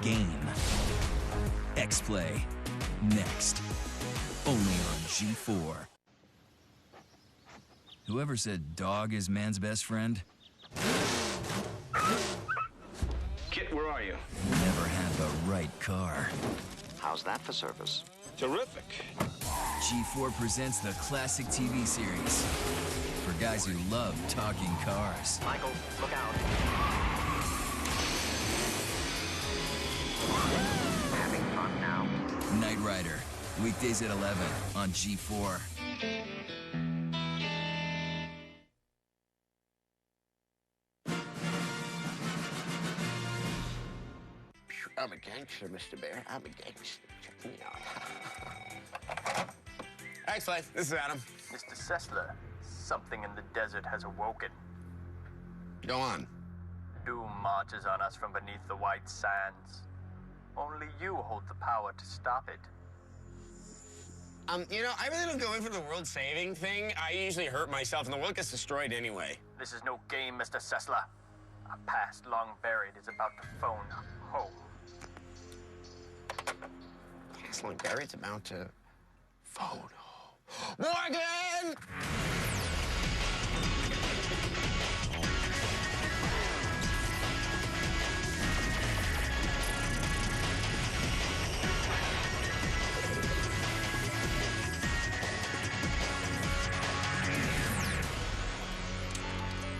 game. X-Play. Next. Only on G4. Whoever said dog is man's best friend? Kit, where are you? Never had the right car. How's that for service? Terrific. G4 presents the classic TV series for guys who love talking cars. Michael, look out. Having fun now? Knight Rider, weekdays at 11 on G4. I'm a gangster, Mr. Bear. I'm a gangster. Check me out. Thanks, Life. This is Adam. Mr. Sessler, something in the desert has awoken. Go on. Doom marches on us from beneath the white sands. Only you hold the power to stop it. You know, I really don't go in for the world-saving thing. I usually hurt myself, and the world gets destroyed anyway. This is no game, Mr. Sessler. A past long buried is about to phone home. Past long buried's about to phone home. Morgan!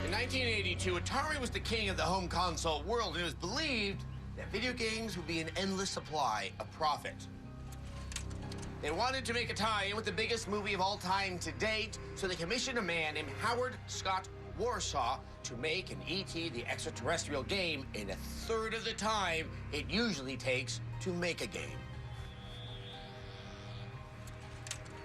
In 1982, Atari was the king of the home console world, and it was believed that video games would be an endless supply of profit. They wanted to make a tie-in with the biggest movie of all time to date, so they commissioned a man named Howard Scott Warshaw to make an E.T. the Extraterrestrial game in a third of the time it usually takes to make a game.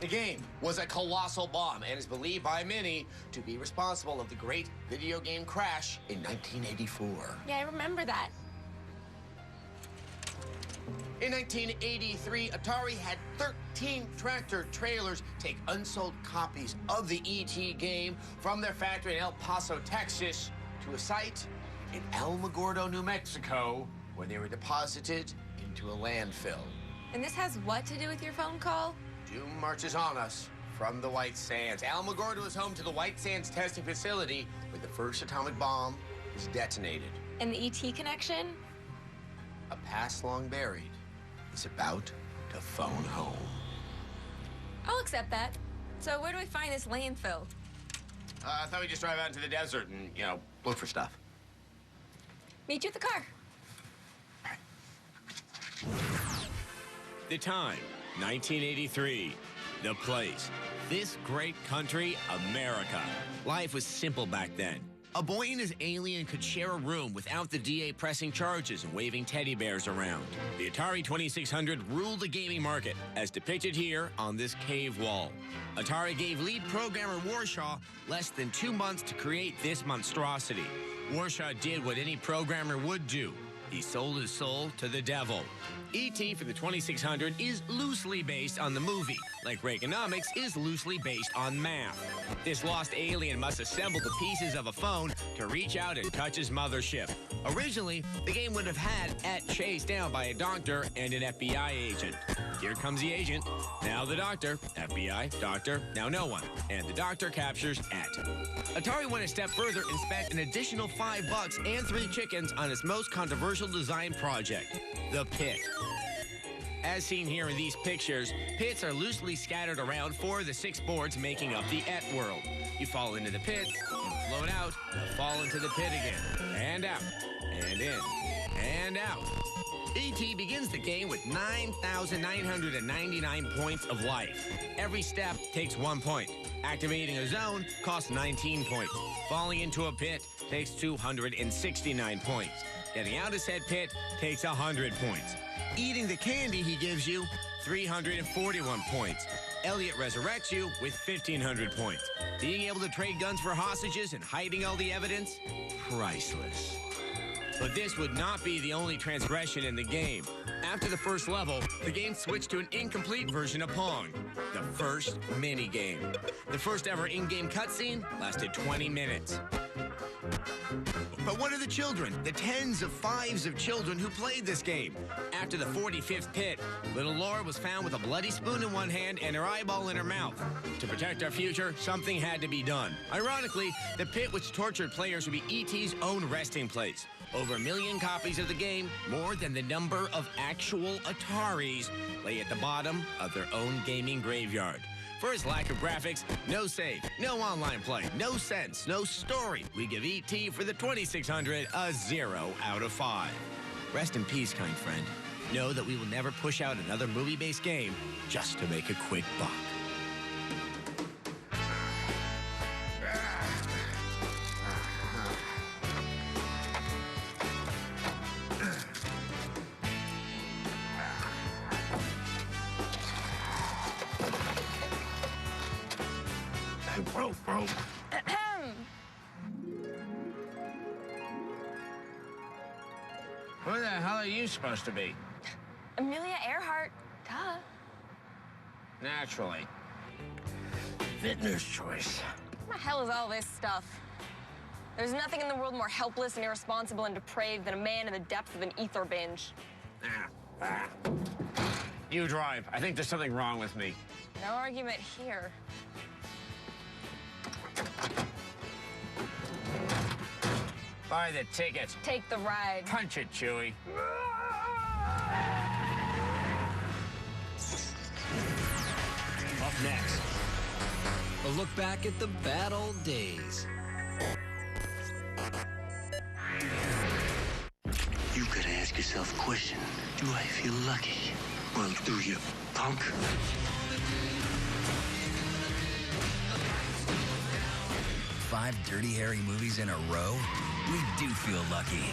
The game was a colossal bomb and is believed by many to be responsible of the great video game crash in 1984. Yeah, I remember that. In 1983, Atari had 13 tractor trailers take unsold copies of the E.T. game from their factory in El Paso, Texas, to a site in Alamogordo, New Mexico, where they were deposited into a landfill. And this has what to do with your phone call? Doom marches on us from the White Sands. Alamogordo is home to the White Sands testing facility where the first atomic bomb was detonated. And the ET connection? A past long buried is about to phone home. I'll accept that. So where do we find this landfill? I thought we'd just drive out into the desert and, you know, look for stuff. Meet you at the car. The time, 1983. The place, this great country, America. Life was simple back then. A boy and his alien could share a room without the DA pressing charges and waving teddy bears around. The Atari 2600 ruled the gaming market, as depicted here on this cave wall. Atari gave lead programmer Warshaw less than 2 months to create this monstrosity. Warshaw did what any programmer would do. He sold his soul to the devil. E.T. for the 2600 is loosely based on the movie, like Reaganomics is loosely based on math. This lost alien must assemble the pieces of a phone to reach out and touch his mothership. Originally, the game would have had Et chased down by a doctor and an FBI agent. Here comes the agent, now the doctor, FBI, doctor, now no one, and the doctor captures Et. Atari went a step further and spent an additional $5 and 3 chickens on its most controversial design project, the Pit. As seen here in these pictures, pits are loosely scattered around 4 of the 6 boards making up the Et world. You fall into the pit, you float out, you fall into the pit again, and out, and in, and out. E.T. begins the game with 9,999 points of life. Every step takes 1 point. Activating a zone costs 19 points. Falling into a pit takes 269 points. Getting out of said pit takes 100 points. Eating the candy he gives you, 341 points. Elliot resurrects you with 1,500 points. Being able to trade guns for hostages and hiding all the evidence, priceless. But this would not be the only transgression in the game. After the first level, the game switched to an incomplete version of Pong, the first mini-game. The first ever in-game cutscene lasted 20 minutes. But what are the children? The tens of fives of children who played this game. After the 45th pit, little Laura was found with a bloody spoon in one hand and her eyeball in her mouth. To protect our future, something had to be done. Ironically, the pit which tortured players would be E.T.'s own resting place. Over 1 million copies of the game, more than the number of actual Ataris, lay at the bottom of their own gaming graveyard. For its lack of graphics, no save, no online play, no sense, no story, we give E.T. for the 2600 a 0 out of 5. Rest in peace, kind friend. Know that we will never push out another movie-based game just to make a quick buck. Who the hell are you supposed to be? Amelia Earhart. Duh. Naturally. Fitness choice. What the hell is all this stuff? There's nothing in the world more helpless and irresponsible and depraved than a man in the depths of an ether binge. You drive. I think there's something wrong with me. No argument here. Buy the ticket. Take the ride. Punch it, Chewie. Up next, a look back at the bad old days. You gotta ask yourself a question. Do I feel lucky? Well, do you, punk? 5 Dirty Harry movies in a row? We do feel lucky.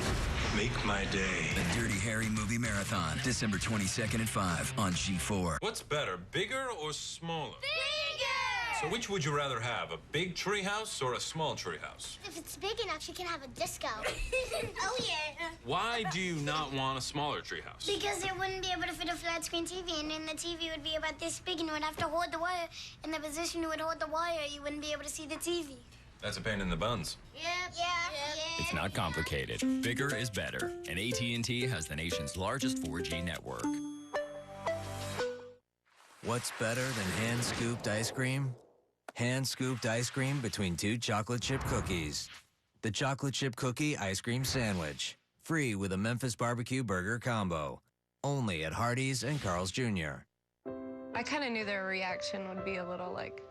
Make my day. The Dirty Harry Movie Marathon, December 22nd at 5 on G4. What's better, bigger or smaller? Bigger! So which would you rather have, a big treehouse or a small treehouse? If it's big enough, you can have a disco. Oh, yeah. Why do you not want a smaller treehouse? Because it wouldn't be able to fit a flat screen TV, and then the TV would be about this big, and you would have to hold the wire. In the position you would hold the wire, you wouldn't be able to see the TV. That's a pain in the buns. Yep. Yeah. It's not complicated. Bigger is better, and AT&T has the nation's largest 4G network. What's better than hand-scooped ice cream? Hand-scooped ice cream between 2 chocolate chip cookies. The chocolate chip cookie ice cream sandwich. Free with a Memphis barbecue burger combo. Only at Hardee's and Carl's Jr. I kind of knew their reaction would be a little like,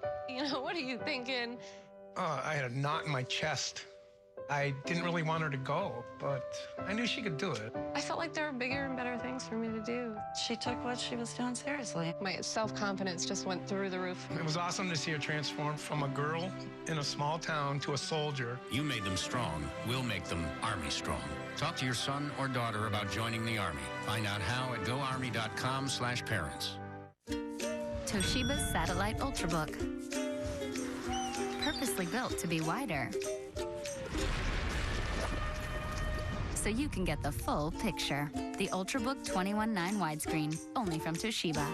what are you thinking? I had a knot in my chest. I didn't really want her to go, but I knew she could do it. I felt like there were bigger and better things for me to do. She took what she was doing seriously. My self-confidence just went through the roof. It was awesome to see her transform from a girl in a small town to a soldier. You made them strong. We'll make them Army strong. Talk to your son or daughter about joining the Army. Find out how at goarmy.com/parents. Toshiba's Satellite Ultrabook. Purposely built to be wider, so you can get the full picture. The Ultrabook 21:9 widescreen, only from Toshiba.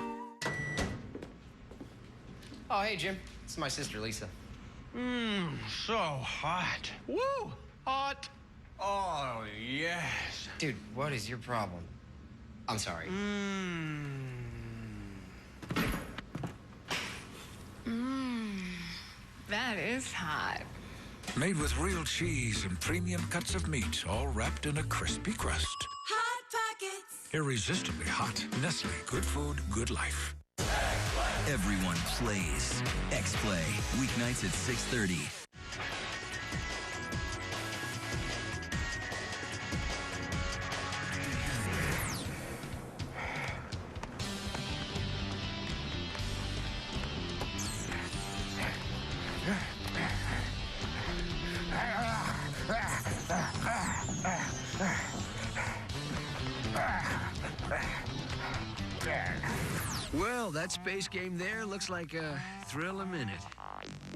Oh, hey, Jim. It's my sister, Lisa. So hot. Woo! Hot. Oh, yes. Dude, what is your problem? I'm sorry. That is hot. Made with real cheese and premium cuts of meat, all wrapped in a crispy crust. Hot Pockets. Irresistibly hot. Nestle. Good food, good life. Everyone plays X-Play, weeknights at 6:30. Well, that space game there looks like a thrill a minute.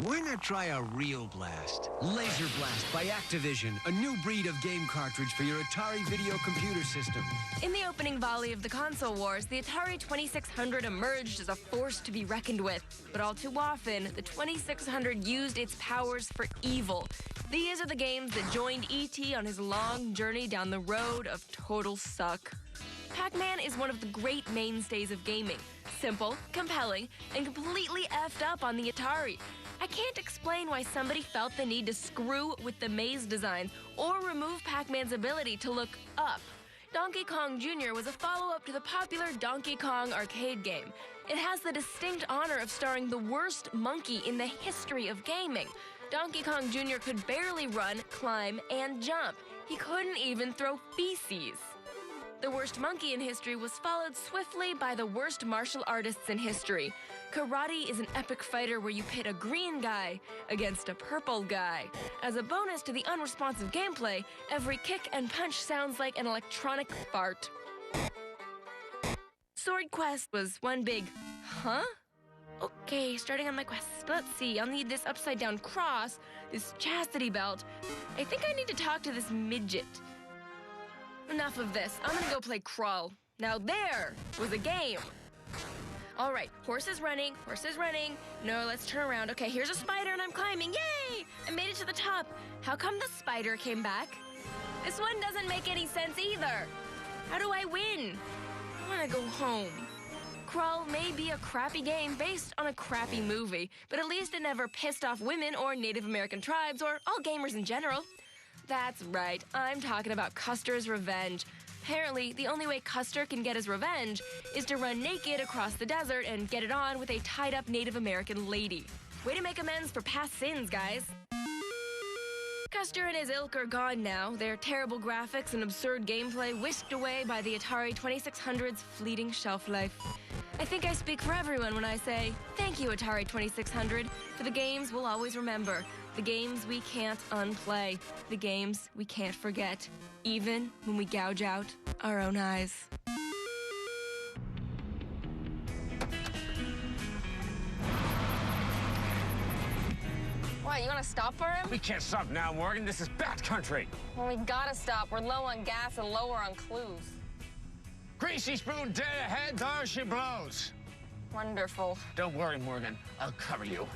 Why not try a real blast? Laser Blast by Activision, a new breed of game cartridge for your Atari video computer system. In the opening volley of the console wars, the Atari 2600 emerged as a force to be reckoned with. But all too often, the 2600 used its powers for evil. These are the games that joined E.T. on his long journey down the road of total suck. Pac-Man is one of the great mainstays of gaming. Simple, compelling, and completely effed up on the Atari. I can't explain why somebody felt the need to screw with the maze design or remove Pac-Man's ability to look up. Donkey Kong Jr. was a follow-up to the popular Donkey Kong arcade game. It has the distinct honor of starring the worst monkey in the history of gaming. Donkey Kong Jr. could barely run, climb, and jump. He couldn't even throw feces. The worst monkey in history was followed swiftly by the worst martial artists in history. Karate is an epic fighter where you pit a green guy against a purple guy. As a bonus to the unresponsive gameplay, every kick and punch sounds like an electronic fart. Sword Quest was one big, huh? Okay, starting on my quest. Let's see, I'll need this upside-down cross, this chastity belt. I think I need to talk to this midget. Enough of this. I'm gonna go play Crawl. Now there was a game. All right, horse is running. No, let's turn around. Okay, here's a spider and I'm climbing. Yay! I made it to the top. How come the spider came back? This one doesn't make any sense either. How do I win? I wanna go home. Crawl may be a crappy game based on a crappy movie, but at least it never pissed off women or Native American tribes or all gamers in general. That's right, I'm talking about Custer's Revenge. Apparently, the only way Custer can get his revenge is to run naked across the desert and get it on with a tied-up Native American lady. Way to make amends for past sins, guys. Custer and his ilk are gone now, their terrible graphics and absurd gameplay whisked away by the Atari 2600's fleeting shelf life. I think I speak for everyone when I say, thank you, Atari 2600, for the games we'll always remember. The games we can't unplay. The games we can't forget. Even when we gouge out our own eyes. What, you want to stop for him? We can't stop now, Morgan. This is bad country. Well, we gotta stop. We're low on gas and lower on clues. Greasy spoon dead ahead, there she blows. Wonderful. Don't worry, Morgan. I'll cover you.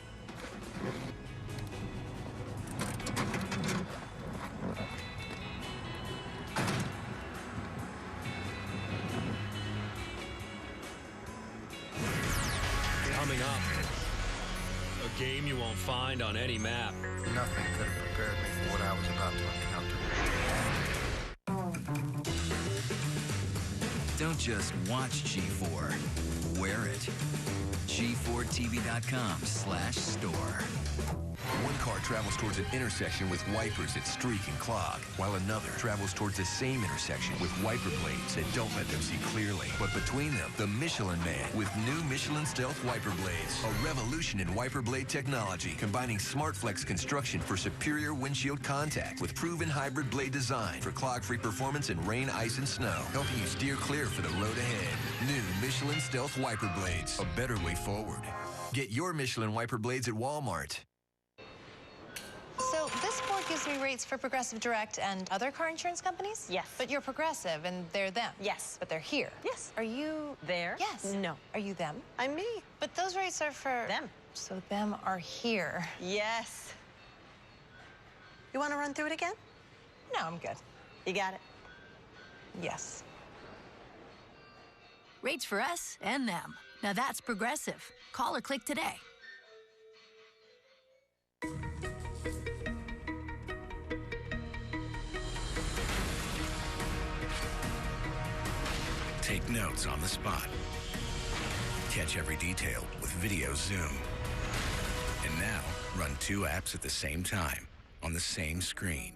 Coming up, a game you won't find on any map. Nothing could have prepared me for what I was about to encounter. Don't just watch G4, wear it. G4TV.com/store. One car travels towards an intersection with wipers that streak and clog, while another travels towards the same intersection with wiper blades that don't let them see clearly. But between them, the Michelin Man with new Michelin Stealth Wiper Blades. A revolution in wiper blade technology, combining SmartFlex construction for superior windshield contact with proven hybrid blade design for clog-free performance in rain, ice, and snow, helping you steer clear for the road ahead. New Michelin Stealth Wiper Blades. A better way forward. Get your Michelin Wiper Blades at Walmart. So this board gives me rates for Progressive Direct and other car insurance companies? Yes. But you're Progressive and they're them? Yes. But they're here? Yes. Are you... There? Yes. No. Are you them? I'm me. But those rates are for... Them. So them are here. Yes. You want to run through it again? No, I'm good. You got it? Yes. Rates for us and them. Now that's Progressive. Call or click today. Take notes on the spot. Catch every detail with Video Zoom. And now, run 2 apps at the same time on the same screen.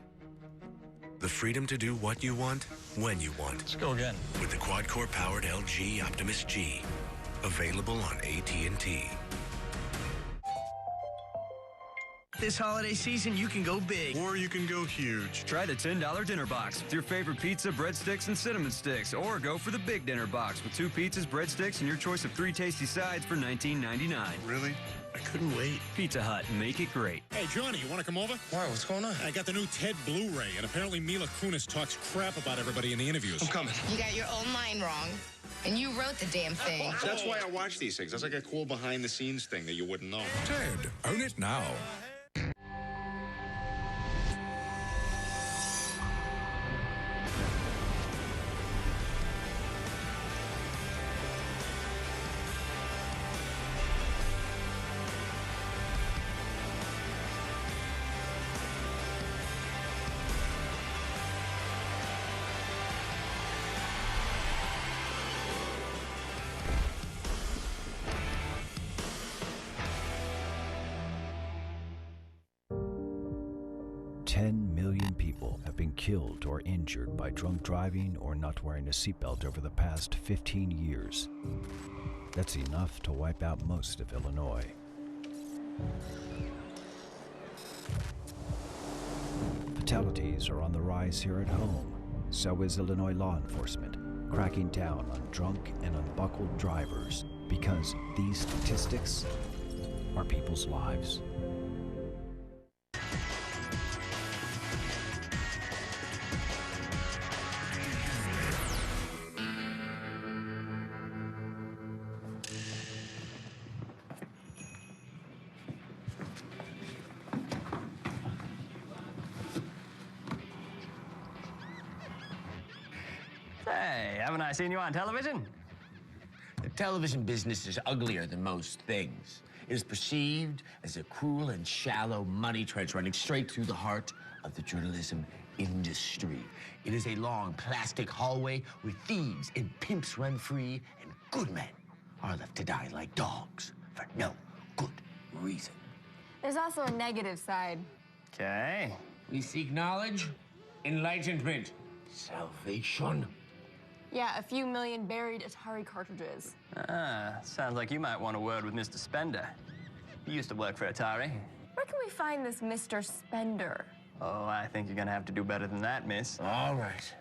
The freedom to do what you want, when you want. Let's go again. With the quad-core powered LG Optimus G. Available on AT&T. This holiday season, you can go big. Or you can go huge. Try the $10 dinner box with your favorite pizza, breadsticks, and cinnamon sticks. Or go for the big dinner box with 2 pizzas, breadsticks, and your choice of 3 tasty sides for $19.99. Really? I couldn't wait. Pizza Hut, make it great. Hey, Johnny, you want to come over? Why, what's going on? I got the new Ted Blu-ray, and apparently Mila Kunis talks crap about everybody in the interviews. I'm coming. You got your own line wrong, and you wrote the damn thing. That's why I watch these things. That's like a cool behind-the-scenes thing that you wouldn't know. Ted, own it now. Killed or injured by drunk driving or not wearing a seatbelt over the past 15 years. That's enough to wipe out most of Illinois. Fatalities are on the rise here at home. So is Illinois law enforcement, cracking down on drunk and unbuckled drivers because these statistics are people's lives. Hey, haven't I seen you on television? The television business is uglier than most things. It is perceived as a cruel and shallow money trench running straight through the heart of the journalism industry. It is a long plastic hallway where thieves and pimps run free and good men are left to die like dogs for no good reason. There's also a negative side. Okay. We seek knowledge, enlightenment, salvation. Yeah, a few million buried Atari cartridges. Sounds like you might want a word with Mr. Spender. He used to work for Atari. Where can we find this Mr. Spender? Oh, I think you're gonna have to do better than that, miss. All right.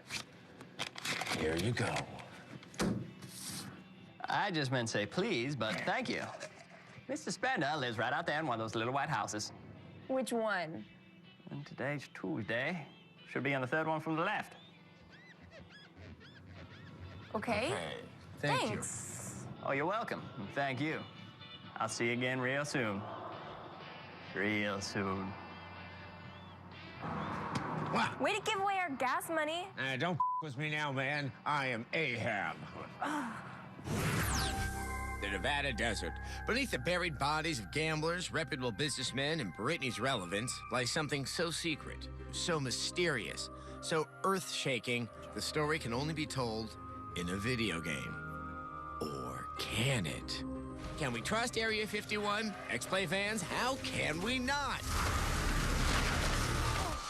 Here you go. I just meant say please, but thank you. Mr. Spender lives right out there in one of those little white houses. Which one? And today's Tuesday. Should be on the third one from the left. Okay. Thanks. Oh, you're welcome. And thank you. I'll see you again real soon. Real soon. What? Way to give away our gas money. Don't with me now, man. I am Ahab. The Nevada desert. Beneath the buried bodies of gamblers, reputable businessmen, and Britney's relevance lies something so secret, so mysterious, so earth-shaking, the story can only be told in a video game. Or can it? Can we trust Area 51? X-Play fans, how can we not?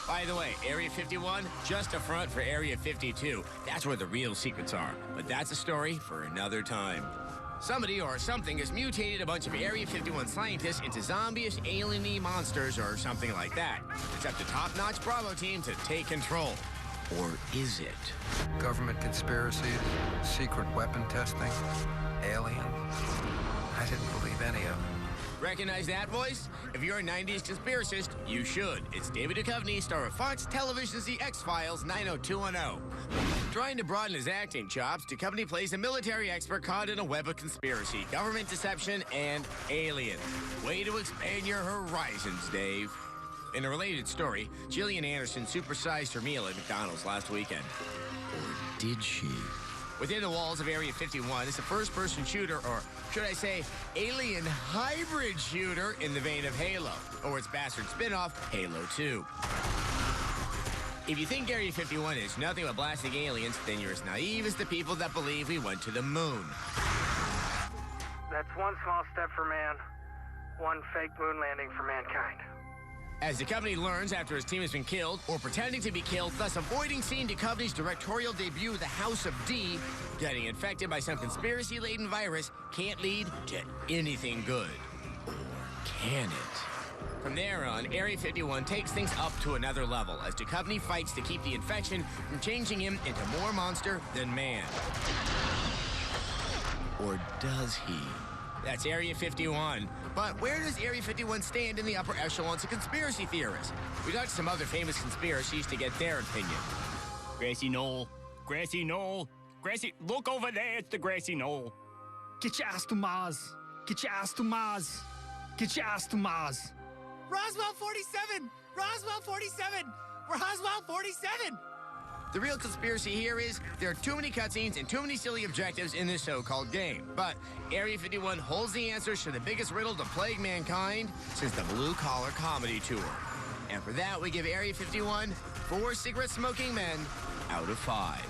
By the way, Area 51, just a front for Area 52. That's where the real secrets are. But that's a story for another time. Somebody or something has mutated a bunch of Area 51 scientists into zombie-ish alien-y monsters or something like that. It's up to top-notch Bravo team to take control. Or is it? Government conspiracies, secret weapon testing, aliens. I didn't believe any of them. Recognize that voice? If you're a 90s conspiracist, you should. It's David Duchovny, star of Fox Television's The X-Files 90210. Trying to broaden his acting chops, Duchovny plays a military expert caught in a web of conspiracy, government deception, and aliens. Way to expand your horizons, Dave. In a related story, Gillian Anderson supersized her meal at McDonald's last weekend. Or did she? Within the walls of Area 51 is a first-person shooter, or should I say, alien hybrid shooter in the vein of Halo, or its bastard spin-off, Halo 2. If you think Area 51 is nothing but blasting aliens, then you're as naive as the people that believe we went to the moon. That's one small step for man, one fake moon landing for mankind. As Duchovny learns after his team has been killed, or pretending to be killed, thus avoiding seeing Duchovny's directorial debut, The House of D, getting infected by some conspiracy-laden virus can't lead to anything good. Or can it? From there on, Area 51 takes things up to another level as Duchovny fights to keep the infection from changing him into more monster than man. Or does he? That's Area 51. But where does Area 51 stand in the upper echelons of conspiracy theorists? We got some other famous conspiracies to get their opinion. Grassy Knoll. Grassy Knoll. Grassy... Look over there. It's the Grassy Knoll. Get your ass to Mars. Get your ass to Mars. Get your ass to Mars. Roswell 47! Roswell 47! Roswell 47! The real conspiracy here is there are too many cutscenes and too many silly objectives in this so-called game. But Area 51 holds the answers to the biggest riddle to plague mankind since the Blue Collar Comedy Tour. And for that, we give Area 51 4 cigarette-smoking men out of 5.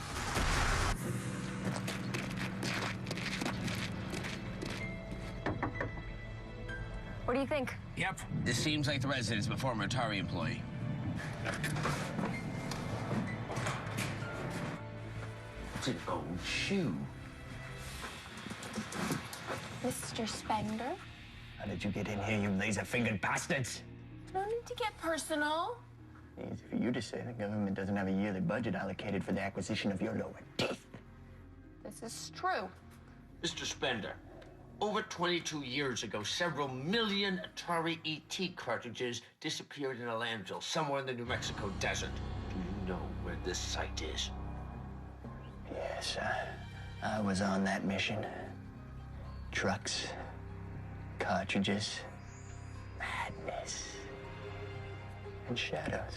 What do you think? Yep. This seems like the residence of a former Atari employee. It's an old shoe. Mr. Spender? How did you get in here, you laser-fingered bastards? No need to get personal. Easy for you to say. The government doesn't have a yearly budget allocated for the acquisition of your lower teeth. This is true. Mr. Spender, over 22 years ago, several million Atari ET cartridges disappeared in a landfill somewhere in the New Mexico desert. Do you know where this site is? Yes, I was on that mission. Trucks, cartridges, madness, and shadows.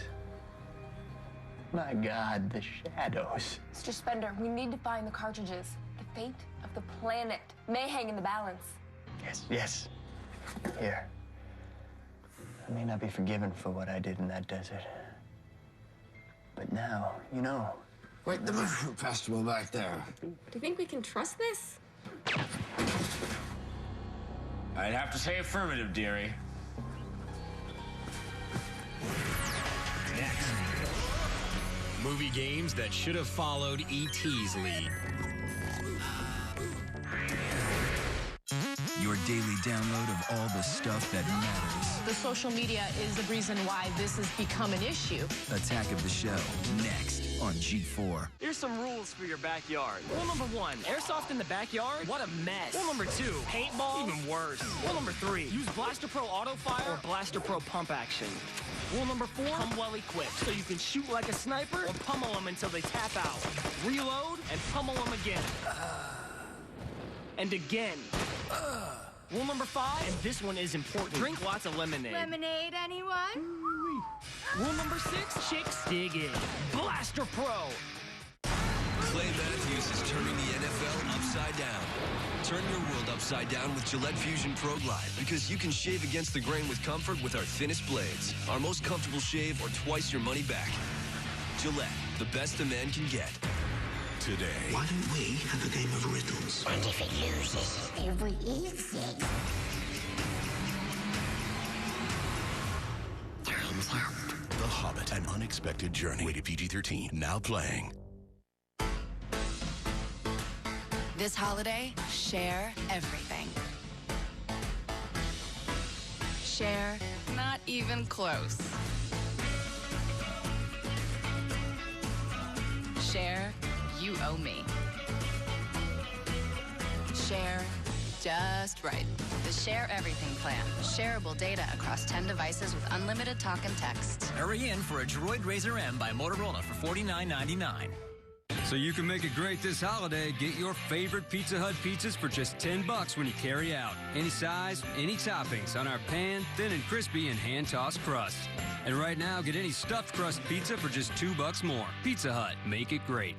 My God, the shadows. Mr. Spender, we need to find the cartridges. The fate of the planet may hang in the balance. Yes. Here. I may not be forgiven for what I did in that desert. But now, you know. Wait, the mushroom festival back there. Do you think we can trust this? I'd have to say affirmative, dearie. Next. Movie games that should have followed E.T.'s lead. Your daily download of all the stuff that matters. The social media is the reason why this has become an issue. Attack of the Show, next on G4. Here's some rules for your backyard. Rule number 1, airsoft in the backyard? What a mess. Rule number 2, paintball? Even worse. Rule number 3, use Blaster Pro Auto Fire or Blaster Pro Pump Action. Rule number 4, come well equipped, so you can shoot like a sniper or pummel them until they tap out. Reload and pummel them again. And again. Rule number 5, and this one is important. Drink lots of lemonade. Lemonade, anyone? Rule number 6, chicks dig in. Blaster Pro. Clay Matthews is turning the NFL upside down. Turn your world upside down with Gillette Fusion Pro Glide because you can shave against the grain with comfort with our thinnest blades. Our most comfortable shave or twice your money back. Gillette, the best a man can get. Today. Why don't we have a game of riddles? And if it loses, if we eat it. Time's up. The Hobbit, An Unexpected Journey. Rated PG-13. Now playing. This holiday, share everything. Share not even close. Share you owe me. Share just right. The Share Everything plan. Shareable data across 10 devices with unlimited talk and text. Hurry in for a Droid Razr M by Motorola for $49.99. So you can make it great this holiday. Get your favorite Pizza Hut pizzas for just $10 when you carry out. Any size, any toppings on our pan, thin and crispy, and hand-tossed crust. And right now, get any stuffed crust pizza for just $2 more. Pizza Hut, make it great.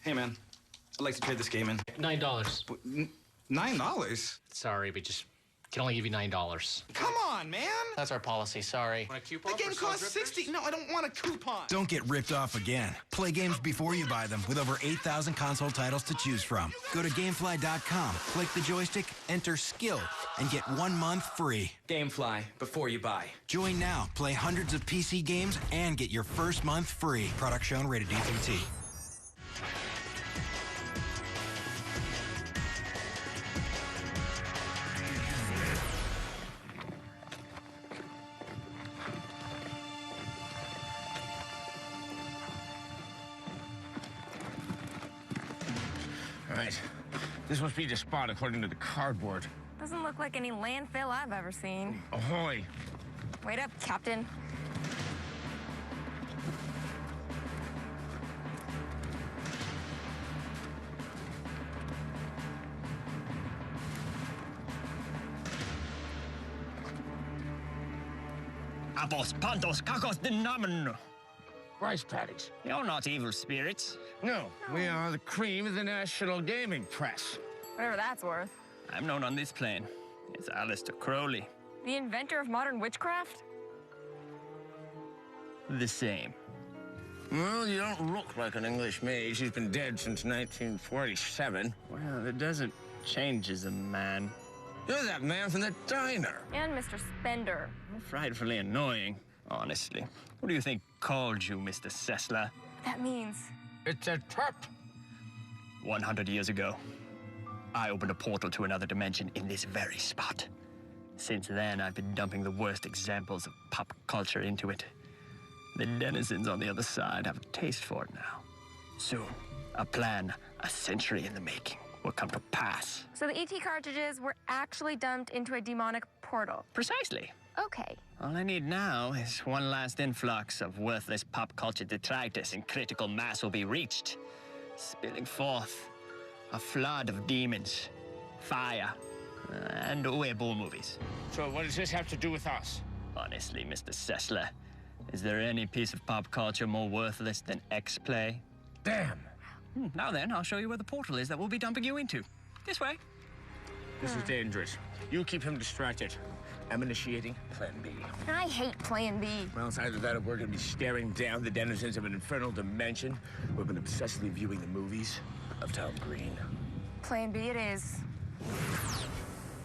Hey, man. I'd like to trade this game in. $9. $9? Sorry, we just can only give you $9. Come on, man. That's our policy. Sorry. Want a coupon? The game costs $60. No, I don't want a coupon. Don't get ripped off again. Play games before you buy them with over 8,000 console titles to choose from. Go to Gamefly.com, click the joystick, enter skill, and get 1 month free. Gamefly, before you buy. Join now, play hundreds of PC games, and get your first month free. Product shown rated D3T. right. This must be the spot according to the cardboard. Doesn't look like any landfill I've ever seen. Ahoy. Wait up, Captain. Apos, pantos, kakos, dinamen. Rice patties. You're not evil spirits. No, we are the cream of the national gaming press. Whatever that's worth. I'm known on this plane as Aleister Crowley. The inventor of modern witchcraft? The same. Well, you don't look like an English mage. He's been dead since 1947. Well, it doesn't change as a man. You're that man from the diner. And Mr. Spender. Frightfully annoying, honestly. What do you think called you, Mr. Sessler? That means... It's a trap. 100 years ago, I opened a portal to another dimension in this very spot. Since then, I've been dumping the worst examples of pop culture into it. The denizens on the other side have a taste for it now. Soon, a plan a century in the making will come to pass. So the ET cartridges were actually dumped into a demonic portal. Precisely. Okay. All I need now is one last influx of worthless pop culture detritus, and critical mass will be reached, spilling forth a flood of demons, fire, and Uwe movies. So what does this have to do with us? Honestly, Mr. Sessler, is there any piece of pop culture more worthless than X-Play? Damn. Now then, I'll show you where the portal is that we'll be dumping you into. This way. This is dangerous. You keep him distracted. I'm initiating Plan B. I hate Plan B. Well, it's either that or we're going to be staring down the denizens of an infernal dimension. We've been obsessively viewing the movies of Tom Green. Plan B it is.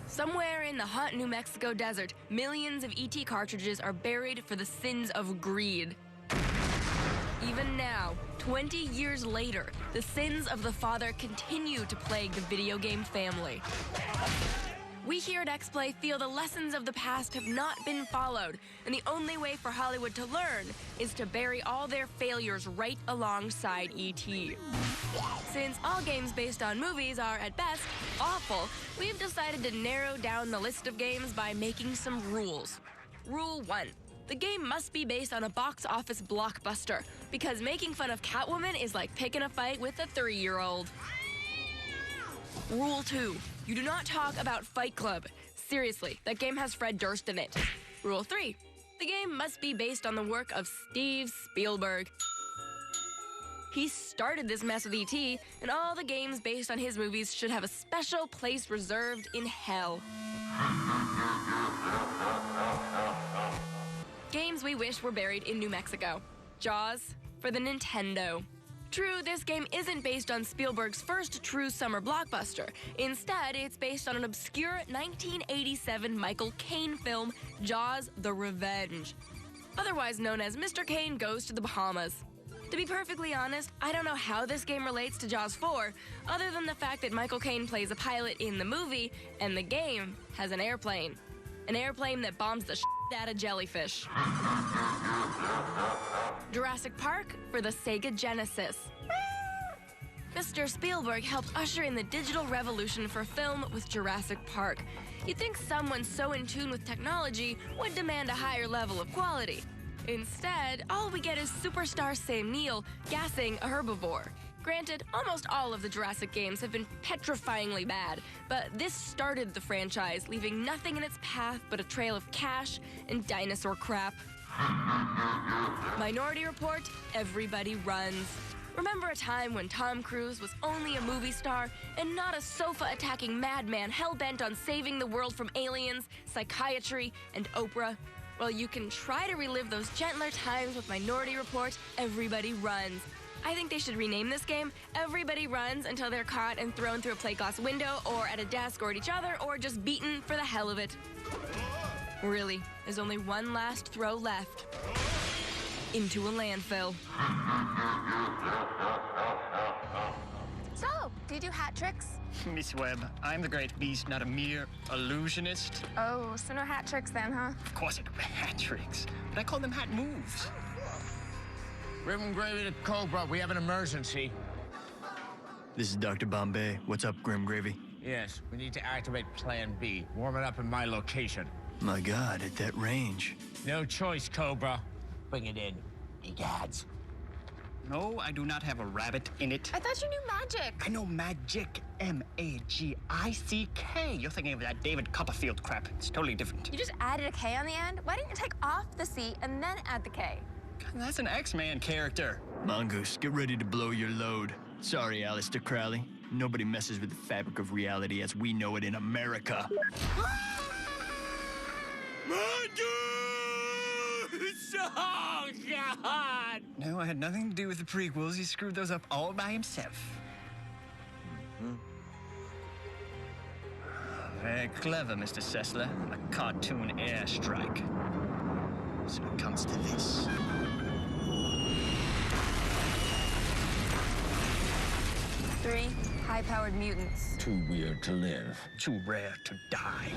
Somewhere in the hot New Mexico desert, millions of ET cartridges are buried for the sins of greed. Even now, 20 years later, the sins of the father continue to plague the video game family. We here at X-Play feel the lessons of the past have not been followed, and the only way for Hollywood to learn is to bury all their failures right alongside E.T. Since all games based on movies are, at best, awful, we've decided to narrow down the list of games by making some rules. Rule 1. The game must be based on a box office blockbuster, because making fun of Catwoman is like picking a fight with a 3-year-old. Rule 2. You do not talk about Fight Club. Seriously, that game has Fred Durst in it. Rule 3. The game must be based on the work of Steve Spielberg. He started this mess with E.T., and all the games based on his movies should have a special place reserved in hell. Games we wish were buried in New Mexico. Jaws for the Nintendo. True, this game isn't based on Spielberg's first true summer blockbuster. Instead, it's based on an obscure 1987 Michael Caine film, Jaws: The Revenge, otherwise known as Mr. Caine Goes to the Bahamas. To be perfectly honest, I don't know how this game relates to Jaws 4, other than the fact that Michael Caine plays a pilot in the movie, and the game has an airplane. An airplane that bombs the shit out of jellyfish. Jurassic Park for the Sega Genesis. Mr. Spielberg helped usher in the digital revolution for film with Jurassic Park. You'd think someone so in tune with technology would demand a higher level of quality. Instead, all we get is superstar Sam Neill gassing a herbivore. Granted, almost all of the Jurassic games have been petrifyingly bad, but this started the franchise, leaving nothing in its path but a trail of cash and dinosaur crap. Minority Report, Everybody Runs. Remember a time when Tom Cruise was only a movie star and not a sofa-attacking madman hell-bent on saving the world from aliens, psychiatry, and Oprah? Well, you can try to relive those gentler times with Minority Report, Everybody Runs. I think they should rename this game Everybody Runs until they're caught and thrown through a plate glass window or at a desk or at each other or just beaten for the hell of it. Really, there's only one last throw left. Into a landfill. So, do you do hat tricks? Miss Webb, I'm the great beast, not a mere illusionist. Oh, so no hat tricks then, huh? Of course I do hat tricks, but I call them hat moves. Reverend Gravy to Cobra, we have an emergency. This is Dr. Bombay. What's up, Grim Gravy? Yes, we need to activate Plan B. Warm it up in my location. My God, at that range. No choice, Cobra. Bring it in. Egads. No, I do not have a rabbit in it. I thought you knew magic. I know magic. M-A-G-I-C-K. You're thinking of that David Copperfield crap. It's totally different. You just added a K on the end? Why didn't you take off the C and then add the K? That's an X-Man character. Mongoose, get ready to blow your load. Sorry, Aleister Crowley. Nobody messes with the fabric of reality as we know it in America. Mongoose! Oh, God! No, I had nothing to do with the prequels. He screwed those up all by himself. Very clever, Mr. Sessler. A cartoon airstrike. So it comes to this. 3 high-powered mutants. Too weird to live. Too rare to die.